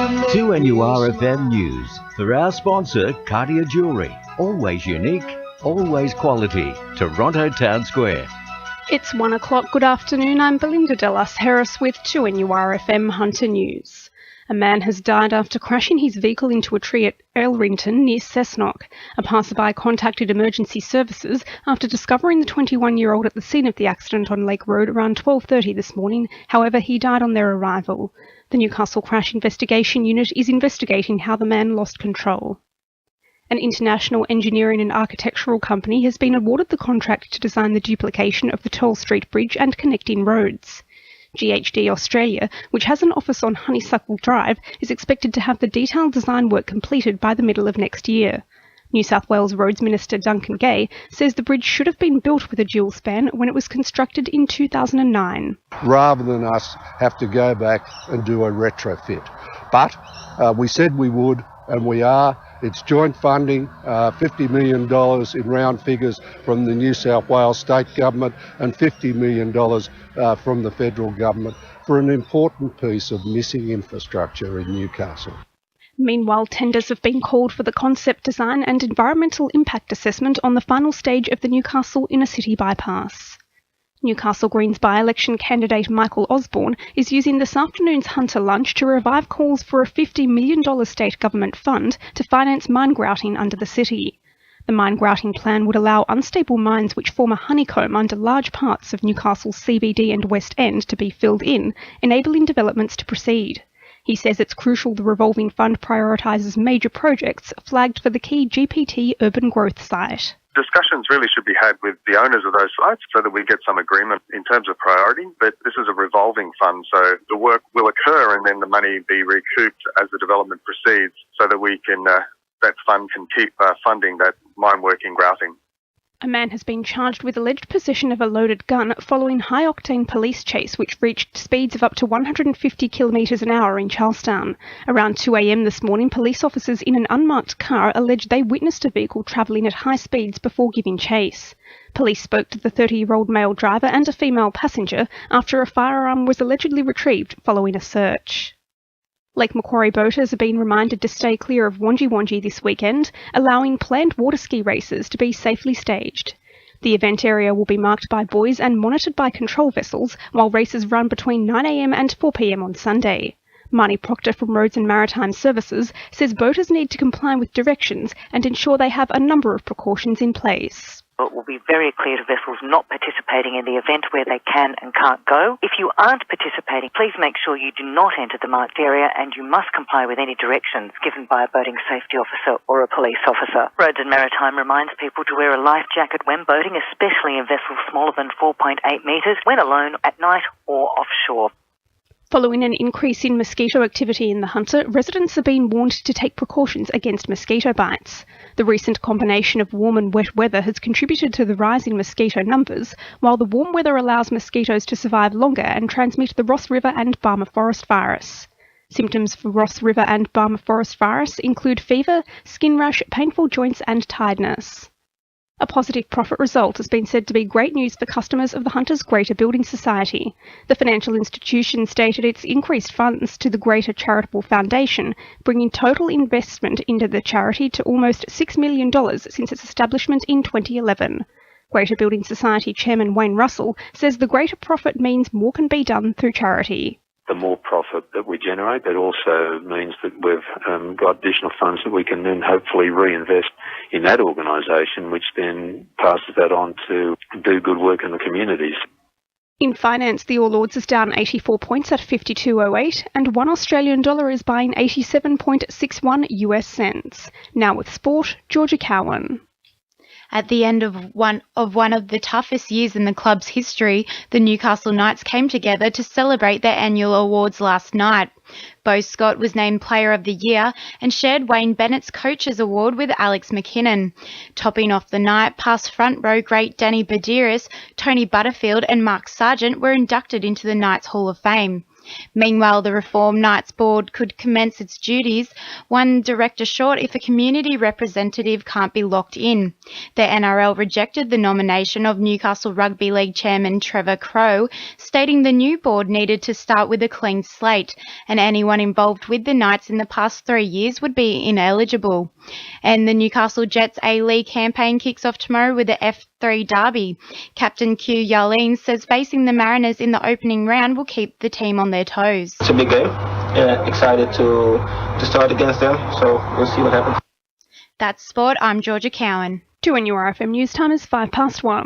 2NURFM News for our sponsor, Cartier Jewellery. Always unique, always quality. Toronto Town Square. It's 1 o'clock. Good afternoon. I'm Belinda De Lasheras with 2NURFM Hunter News. A man has died after crashing his vehicle into a tree at Elrington near Cessnock. A passerby contacted emergency services after discovering the 21-year-old at the scene of the accident on Lake Road around 12:30 this morning. However, he died on their arrival. The Newcastle Crash Investigation Unit is investigating how the man lost control. An international engineering and architectural company has been awarded the contract to design the duplication of the Toll Street Bridge and connecting roads. GHD Australia, which has an office on Honeysuckle Drive, is expected to have the detailed design work completed by the middle of next year. New South Wales Roads Minister Duncan Gay says the bridge should have been built with a dual span when it was constructed in 2009. Rather than us have to go back and do a retrofit. But we said we would, and we are. It's joint funding, $50 million in round figures from the New South Wales State Government and $50 million from the federal government for an important piece of missing infrastructure in Newcastle. Meanwhile, tenders have been called for the concept design and environmental impact assessment on the final stage of the Newcastle Inner City Bypass. Newcastle Greens by-election candidate Michael Osborne is using this afternoon's Hunter Lunch to revive calls for a $50 million state government fund to finance mine grouting under the city. The mine grouting plan would allow unstable mines which form a honeycomb under large parts of Newcastle's CBD and West End to be filled in, enabling developments to proceed. He says it's crucial the revolving fund prioritises major projects flagged for the key GPT urban growth site. Discussions really should be had with the owners of those sites so that we get some agreement in terms of priority. But this is a revolving fund, so the work will occur and then the money be recouped as the development proceeds so that we can, that fund can keep funding that mine working grouting. A man has been charged with alleged possession of a loaded gun following high-octane police chase which reached speeds of up to 150 kilometres an hour in Charlestown. Around 2 a.m. this morning, police officers in an unmarked car alleged they witnessed a vehicle travelling at high speeds before giving chase. Police spoke to the 30-year-old male driver and a female passenger after a firearm was allegedly retrieved following a search. Lake Macquarie boaters are being reminded to stay clear of Wangi Wangi this weekend, allowing planned water ski races to be safely staged. The event area will be marked by buoys and monitored by control vessels, while races run between 9 a.m. and 4 p.m. on Sunday. Marnie Proctor from Roads and Maritime Services says boaters need to comply with directions and ensure they have a number of precautions in place. It will be very clear to vessels not participating in the event where they can and can't go. If you aren't participating, please make sure you do not enter the marked area and you must comply with any directions given by a boating safety officer or a police officer. Roads and Maritime reminds people to wear a life jacket when boating, especially in vessels smaller than 4.8 metres, when alone, at night or offshore. Following an increase in mosquito activity in the Hunter, residents are being warned to take precautions against mosquito bites. The recent combination of warm and wet weather has contributed to the rise in mosquito numbers, while the warm weather allows mosquitoes to survive longer and transmit the Ross River and Barmah Forest virus. Symptoms for Ross River and Barmah Forest virus include fever, skin rash, painful joints and tiredness. A positive profit result has been said to be great news for customers of the Hunters Greater Building Society. The financial institution stated it's increased funds to the Greater Charitable Foundation, bringing total investment into the charity to almost $6 million since its establishment in 2011. Greater Building Society Chairman Wayne Russell says the greater profit means more can be done through charity. The more profit that we generate, that also means that we've got additional funds that we can then hopefully reinvest in that organisation, which then passes that on to do good work in the communities. In finance, the All Ords is down 84 points at 52.08, and $1 Australian dollar is buying 87.61 US cents. Now with sport, Georgia Cowan. At the end of one of the toughest years in the club's history, the Newcastle Knights came together to celebrate their annual awards last night. Beau Scott was named Player of the Year and shared Wayne Bennett's Coaches Award with Alex McKinnon. Topping off the night, past front row great Danny Badiris, Tony Butterfield and Mark Sargent were inducted into the Knights Hall of Fame. Meanwhile, the Reform Knights Board could commence its duties one director short if a community representative can't be locked in. The NRL rejected the nomination of Newcastle Rugby League chairman Trevor Crowe, stating the new board needed to start with a clean slate, and anyone involved with the Knights in the past 3 years would be ineligible. And the Newcastle Jets A-League campaign kicks off tomorrow with the F3 derby. Captain Q Yarleen says facing the Mariners in the opening round will keep the team on their toes. It's a big game. Excited to start against them, so we'll see what happens. That's sport. I'm Georgia Cowan. 2NURFM news time is 1:05.